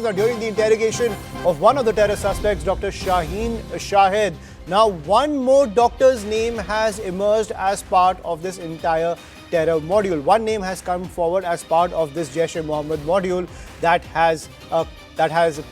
Now, during the interrogation of one of the terror suspects, Dr. Shaheen Shahid, now one more doctor's name has emerged as part of this entire terror module. One name has come forward as part of this Jaish-e-Mohammed module that has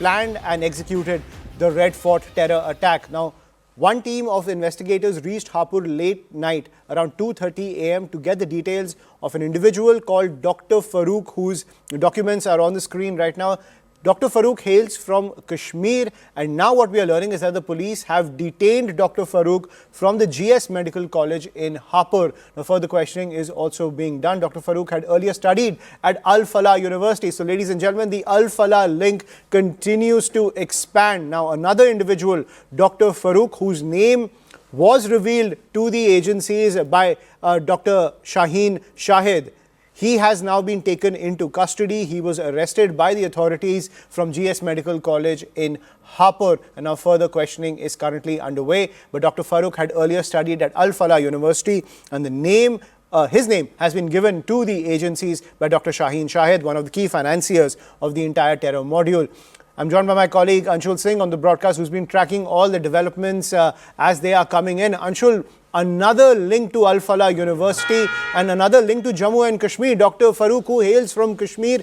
planned and executed the Red Fort terror attack. Now, one team of investigators reached Hapur late night around 2:30 a.m. to get the details of an individual called Dr. Farooq, whose documents are on the screen right now. Dr. Farooq hails from Kashmir, and now what we are learning is that the police have detained Dr. Farooq from the GS Medical College in Hapur. Now, further questioning is also being done. Dr. Farooq had earlier studied at Al Falah University. So, ladies and gentlemen, the Al Falah link continues to expand. Now, another individual, Dr. Farooq, whose name was revealed to the agencies by Dr. Shaheen Shahid, he has now been taken into custody. He was arrested by the authorities from GS Medical College in Hapur, and now further questioning is currently underway. But Dr. Farooq had earlier studied at Al Falah University, and his name has been given to the agencies by Dr. Shaheen Shahid, one of the key financiers of the entire terror module. I'm joined by my colleague Anshul Singh on the broadcast, who's been tracking all the developments as they are coming in. Anshul, another link to Al Falah University and another link to Jammu and Kashmir. Dr. Farooq, who hails from Kashmir,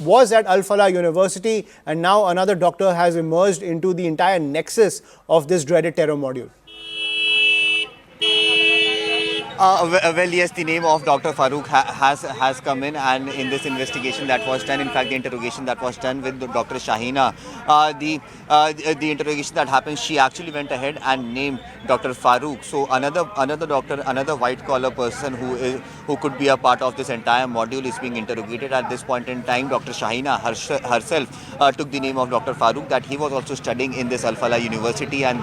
was at Al Falah University, and now another doctor has emerged into the entire nexus of this dreaded terror module. Well, yes, the name of Dr. Farooq has come in, and in this investigation that was done, in fact, the interrogation that was done with Dr. Shaheena, the interrogation that happened, she actually went ahead and named Dr. Farooq. So another doctor, another white-collar person who could be a part of this entire module is being interrogated at this point in time. Dr. Shaheena herself took the name of Dr. Farooq, that he was also studying in this Al Falah University, and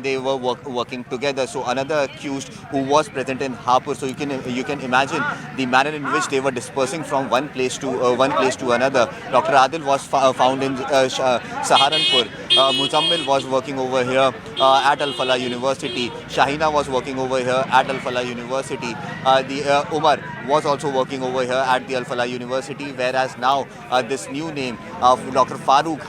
they were working together. So another accused who was present in Hapur. So you can imagine the manner in which they were dispersing from one place to another. Dr. Adil was found in Saharanpur. Muzammil was working over here at Al Falah University. Shaheena was working over here at Al Falah University. Umar was also working over here at the Al Falah University. Whereas now this new name of Dr. Farooq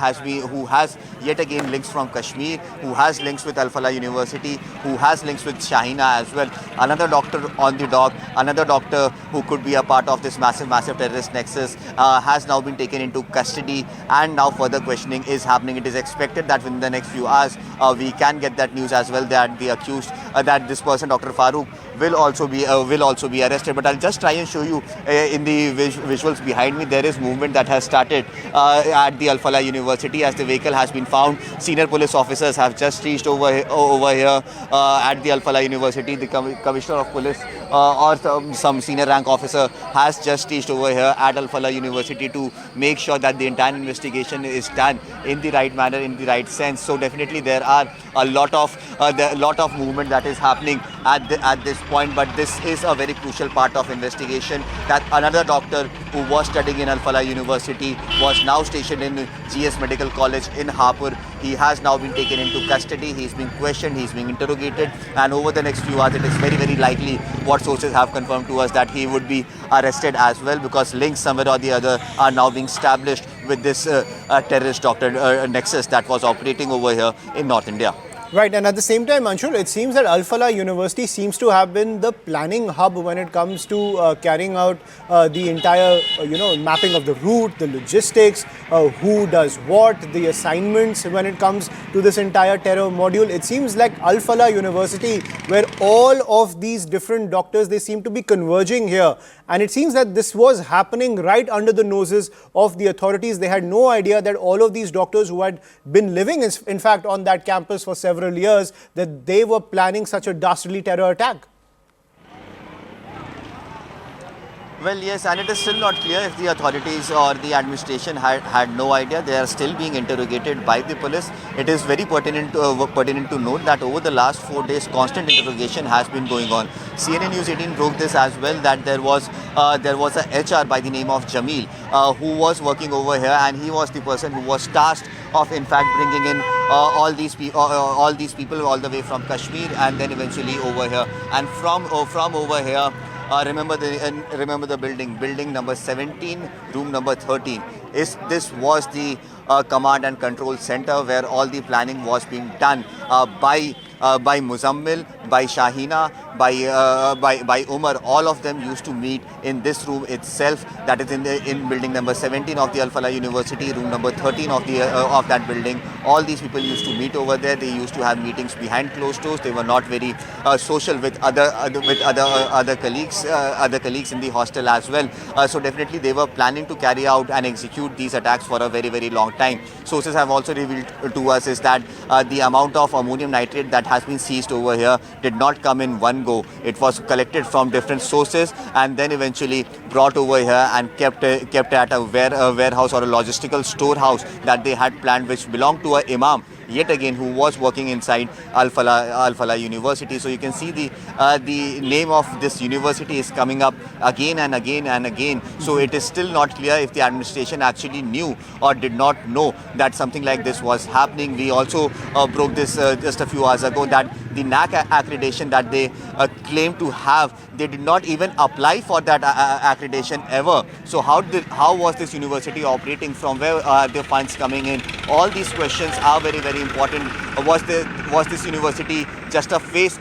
who has yet again links from Kashmir, who has links with Al Falah University, who has links with Shaheena as well. Another doctor on the dock, another doctor who could be a part of this massive terrorist nexus has now been taken into custody, and now further questioning is happening. It is expected that within the next few hours we can get that news as well, that the accused, that this person, Dr. Farooq, will also be arrested. But I'll just try and show you in the visuals behind me. There is movement that has started at the Al Falah University as the vehicle has been found. Senior police officers have just reached over here at the Al Falah University. The Commissioner of Police or some senior rank officer has just reached over here at Al Falah University to make sure that the entire investigation is done in the right manner, in the right sense. So definitely there are a lot of movement that is happening at this point, but this is a very crucial part of investigation, that another doctor who was studying in Al Falah University was now stationed in GS Medical College in Hapur. He has now been taken into custody. He's being questioned, he's being interrogated, and over the next few hours it is very likely, what sources have confirmed to us, that he would be arrested as well, because links somewhere or the other are now being established with this terrorist doctor nexus that was operating over here in North India. Right, and at the same time, Anshul, it seems that Al Falah University seems to have been the planning hub when it comes to carrying out the entire, mapping of the route, the logistics, who does what, the assignments when it comes to this entire terror module. It seems like Al Falah University, where all of these different doctors, they seem to be converging here. And it seems that this was happening right under the noses of the authorities. They had no idea that all of these doctors who had been living, in fact, on that campus for several years, that they were planning such a dastardly terror attack. Well, yes, and it is still not clear if the authorities or the administration had no idea. They are still being interrogated by the police. It is very pertinent to note that over the last 4 days, constant interrogation has been going on. CNN News 18 broke this as well, that there was a HR by the name of Jamil who was working over here, and he was the person who was tasked of, in fact, bringing in all these people all the way from Kashmir and then eventually over here. And from over here, remember the building number 17, room number 13. This was the command and control center where all the planning was being done by Muzammil, by Shahina, by Umar. All of them used to meet in this room itself. That is in building number 17 of the Al Falah University, room number 13 of that building. All these people used to meet over there. They used to have meetings behind closed doors. They were not very social with other colleagues in the hostel as well. So definitely they were planning to carry out and execute these attacks for a very long time. Sources have also revealed to us is that the amount of ammonium nitrate that has been seized over here did not come in one go. It was collected from different sources and then eventually brought over here and kept at a warehouse or a logistical storehouse that they had planned, which belonged to an imam, yet again, who was working inside Al Falah University. So you can see the name of this university is coming up again and again. So it is still not clear if the administration actually knew or did not know that something like this was happening. We also broke this just a few hours ago that the NIA accreditation that they claim to have, they did not even apply for that accreditation ever. So how was this university operating? From where are the funds coming in? All these questions are very important. Was this university just a face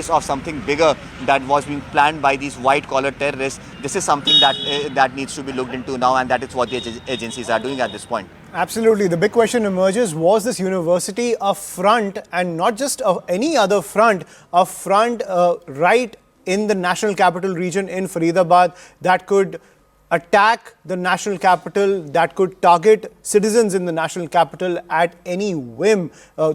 of something bigger that was being planned by these white-collar terrorists? This is something that needs to be looked into now, and that is what the agencies are doing at this point. Absolutely. The big question emerges, was this university a front, and not just of any other front, a front right in the national capital region in Faridabad that could attack the national capital, that could target citizens in the national capital at any whim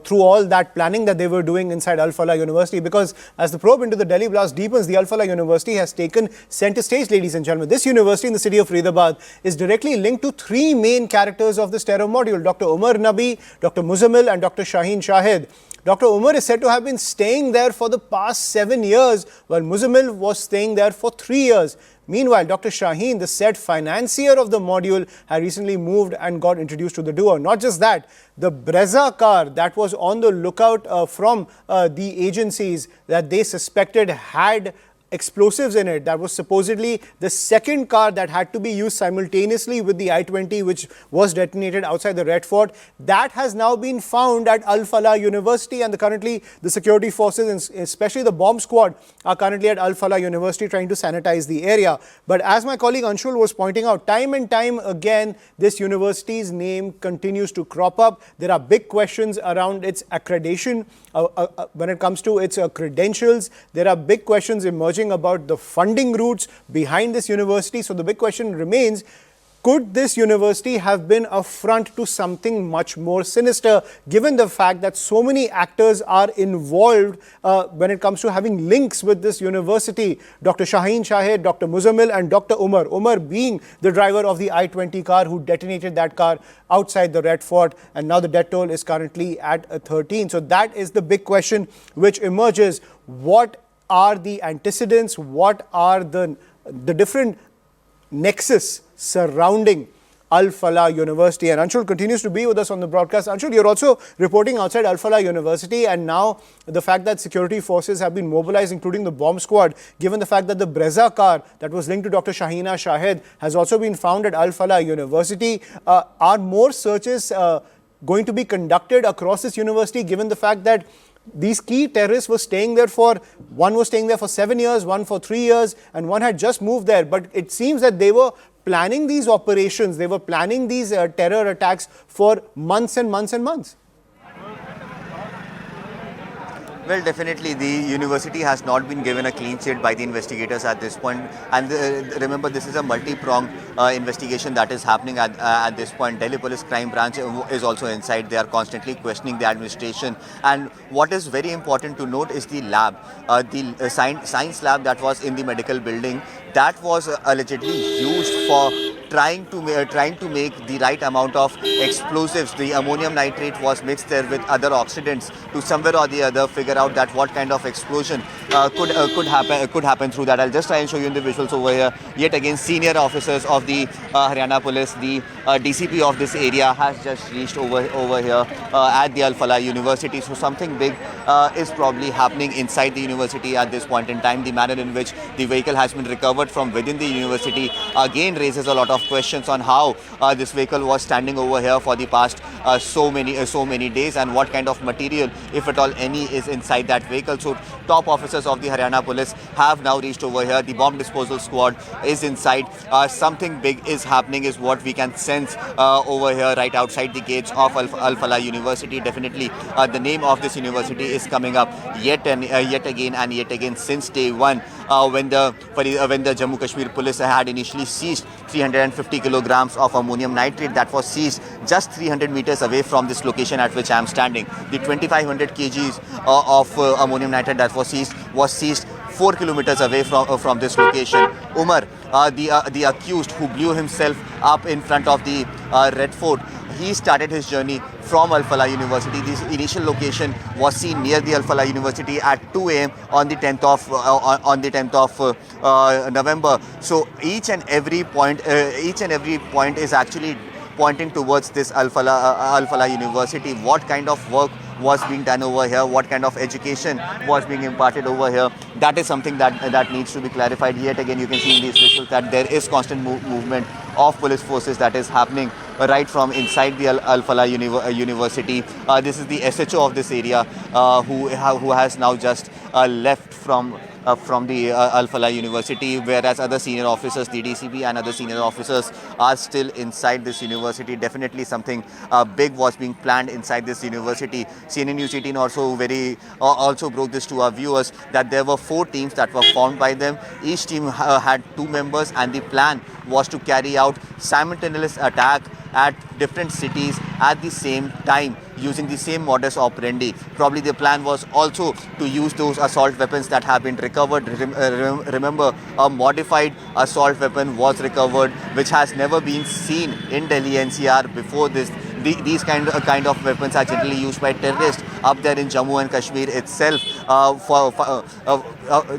through all that planning that they were doing inside Al Falah University? Because as the probe into the Delhi blast deepens, the Al Falah University has taken center stage, ladies and gentlemen. This university in the city of Faridabad is directly linked to three main characters of this terror module: Dr. Umar Nabi, Dr. Muzammil and Dr. Shaheen Shahid. Dr. Umar is said to have been staying there for the past 7 years, while Muzammil was staying there for 3 years. Meanwhile, Dr. Shaheen, the said financier of the module, had recently moved and got introduced to the duo. Not just that, the Brezza car that was on the lookout from the agencies that they suspected had explosives in it, that was supposedly the second car that had to be used simultaneously with the I-20, which was detonated outside the Red Fort, that has now been found at Al Falah University, and currently the security forces, and especially the bomb squad, are currently at Al Falah University trying to sanitize the area. But as my colleague Anshul was pointing out, time and time again, this university's name continues to crop up. There are big questions around its accreditation when it comes to its credentials. There are big questions emerging about the funding routes behind this university. So the big question remains, could this university have been a front to something much more sinister, given the fact that so many actors are involved when it comes to having links with this university? Dr. Shaheen Shahid, Dr. Muzammil and Dr. Umar. Umar being the driver of the I-20 car who detonated that car outside the Red Fort, and now the death toll is currently at 13. So that is the big question which emerges. What are the antecedents? What are the different nexus surrounding Al Falah University? And Anshul continues to be with us on the broadcast. Anshul, you're also reporting outside Al Falah University, and now the fact that security forces have been mobilized, including the bomb squad, given the fact that the Brezza car that was linked to Dr. Shaheen Shahid has also been found at Al Falah University. Are more searches going to be conducted across this university, given the fact that these key terrorists were staying there one was staying there for 7 years, one for 3 years, and one had just moved there? But it seems that they were planning these operations, they were planning these terror attacks for months and months and months. Well, definitely the university has not been given a clean sheet by the investigators at this point. And remember, this is a multi-pronged investigation that is happening at this point. Delhi Police Crime Branch is also inside. They are constantly questioning the administration. And what is very important to note is the lab, the science lab that was in the medical building, that was allegedly used for trying to make the right amount of explosives. The ammonium nitrate was mixed there with other oxidants to somewhere or the other figure out that what kind of explosion could happen through that. I'll just try and show you in the visuals over here. Yet again, senior officers of the Haryana Police, the DCP of this area has just reached over here at the Al Falah University. So something big is probably happening inside the university at this point in time. The manner in which the vehicle has been recovered from within the university again raises a lot of questions on how this vehicle was standing over here for the past so many days, and what kind of material, if at all any, is inside that vehicle. So top officers of the Haryana Police have now reached over here. The bomb disposal squad is inside. Something big is happening is what we can sense over here right outside the gates of Al Falah University. Definitely the name of this university is coming up yet again since day one, when the Jammu Kashmir Police had initially seized 350 kilograms of ammonium nitrate that was seized just 300 meters away from this location at which I am standing. The 2500 kgs of ammonium nitrate that was seized 4 kilometers away from this location. Umar, the accused who blew himself up in front of the Red Fort, he started his journey from Al Falah University. This initial location was seen near the Al Falah University at 2 a.m. on the 10th of November. So each and every point is actually pointing towards this Al Falah University. What kind of work was being done over here, what kind of education was being imparted over here, that is something that needs to be clarified. Yet again, you can see in these visuals that there is constant movement of police forces that is happening right from inside the Al Falah University. This is the SHO of this area who has now just left from the Al Falah University, whereas other senior officers, the DCP and other senior officers, are still inside this university. Definitely something big was being planned inside this university. CNN News 18 also broke this to our viewers that there were 4 teams that were formed by them. Each team had 2 members, and the plan was to carry out simultaneous attack at different cities at the same time using the same modus operandi. Probably the plan was also to use those assault weapons that have been recovered. Remember, a modified assault weapon was recovered which has never been seen in Delhi NCR before this. These kind of weapons are generally used by terrorists up there in Jammu and Kashmir itself,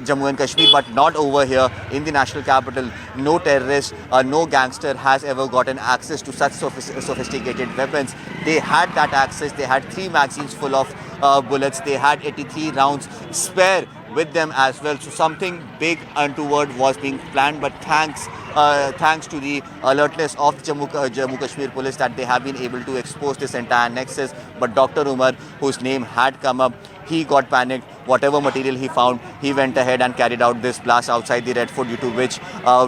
Jammu and Kashmir, but not over here in the national capital. No terrorist, no gangster has ever gotten access to such sophisticated weapons. They had that access. They had 3 magazines full of bullets. They had 83 rounds spare with them as well. So something big untoward was being planned, but thanks to the alertness of Jammu Kashmir Police that they have been able to expose this entire nexus. But Dr. Umar, whose name had come up, he got panicked. Whatever material he found, he went ahead and carried out this blast outside the Red Fort, due to which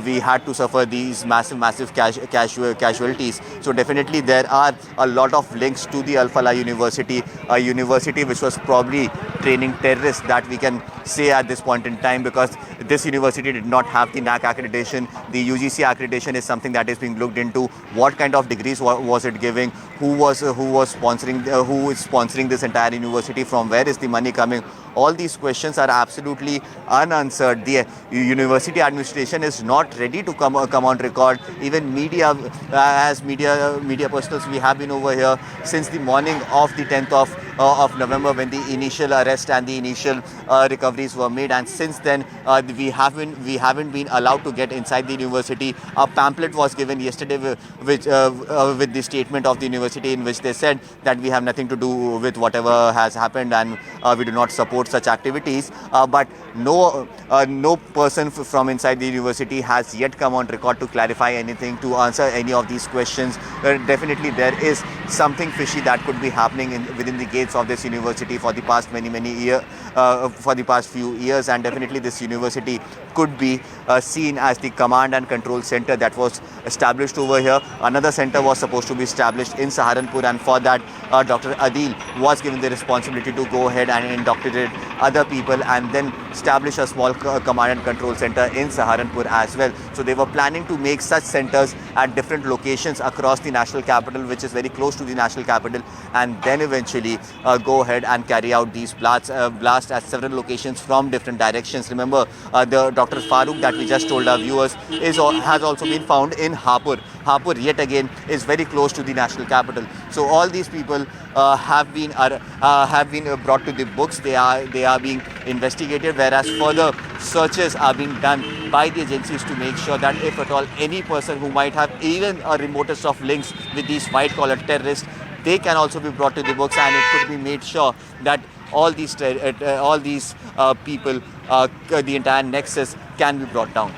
we had to suffer these massive casualties. So definitely there are a lot of links to the Al Falah University, a university which was probably training terrorists, that we can say at this point in time, because this university did not have the NAC accreditation. The UGC accreditation is something that is being looked into. What kind of degrees was it giving? Who is sponsoring this entire university? From where is the money coming? All these questions are absolutely unanswered. The university administration is not ready to come on record. Even media, as media personals, we have been over here since the morning of the 10th of November, when the initial arrest and the initial recoveries were made, and since then we haven't been allowed to get inside the university. A pamphlet was given yesterday with the statement of the university, in which they said that we have nothing to do with whatever has happened, and we do not support such activities. But no person from inside the university has yet come on record to clarify anything, to answer any of these questions. Definitely there is something fishy that could be happening within the gates of this university for the past many years, for the past few years, and definitely this university could be seen as the command and control center that was established over here. Another center was supposed to be established in Saharanpur, and for that Dr. Adil was given the responsibility to go ahead and indoctrinate other people and then establish a small command and control center in Saharanpur as well. So they were planning to make such centers at different locations across the national capital, which is very close to the national capital, and then eventually go ahead and carry out these blasts at several locations from different directions. Remember, the Dr. Farooq that we just told our viewers has also been found in Hapur. Hapur yet again is very close to the national capital. So all these people have been brought to the books. They are being investigated, whereas further searches are being done by the agencies to make sure that if at all any person who might have even a remotest of links with these white-collar terrorists, they can also be brought to the books, and it could be made sure that all these people, the entire nexus, can be brought down.